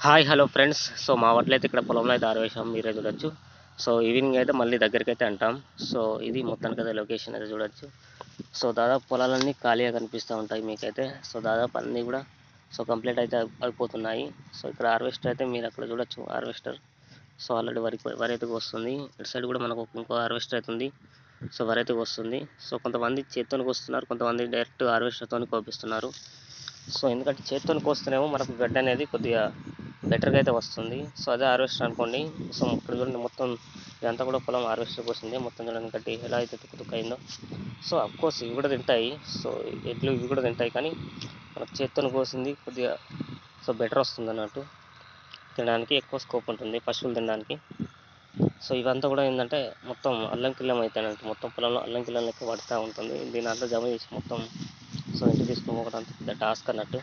Hi hello friends. So మా వడ్లయితే ఇక్కడ పొలంలో అయితే ఆరవేశాం, మీరే చూడొచ్చు. సో ఈవినింగ్ అయితే మళ్ళీ దగ్గరికి అయితే అంటాం. సో ఇది మొత్తానికి అయితే లొకేషన్ అయితే చూడొచ్చు. సో దాదాపు పొలాలన్నీ ఖాళీగా కనిపిస్తూ ఉంటాయి మీకైతే. సో దాదాపు అన్నీ కూడా కంప్లీట్ అయితే అయిపోతున్నాయి. సో ఇక్కడ హార్వెస్టర్ అయితే మీరు అక్కడ చూడొచ్చు, హార్వెస్టర్. సో ఆల్రెడీ వరి అయితే వస్తుంది. ఇటు సైడ్ కూడా మనకు ఇంకో హార్వెస్టర్ అయితే ఉంది. సో వరి అయితే వస్తుంది. సో కొంతమంది చేత్తోనికి వస్తున్నారు, కొంతమంది డైరెక్ట్ హార్వెస్టర్తో కోపిస్తున్నారు. సో ఎందుకంటే చేత్తోని కోస్తేనేమో మనకు గడ్డ అనేది కొద్దిగా బెటర్గా అయితే వస్తుంది. సో అదే హార్వెస్టర్ అనుకోండి. సో ఇక్కడ చూడండి, మొత్తం ఇదంతా కూడా పొలం హార్వెస్టర్ కోసింది. మొత్తం చూడండి గడ్డి ఎలా అయితే తుక్కు సో అఫ్కోర్స్ ఇవి కూడా తింటాయి. సో ఎడ్లు ఇవి కూడా తింటాయి, కానీ మనకు చేత్తోని కోసింది కొద్దిగా బెటర్ వస్తుంది అన్నట్టు. తినడానికి ఎక్కువ స్కోప్ ఉంటుంది పశువులు తినడానికి. సో ఇవంతా కూడా ఏంటంటే మొత్తం అల్లం కిల్లం అవుతాయి అన్నట్టు. మొత్తం పొలంలో అల్లం కిల్లం లెక్క పడుతూ ఉంటుంది. దీని అంతా జమ చేసి మొత్తం ఇంటికి తీసుకుని పోవడం పెద్ద టాస్క్ అన్నట్టు.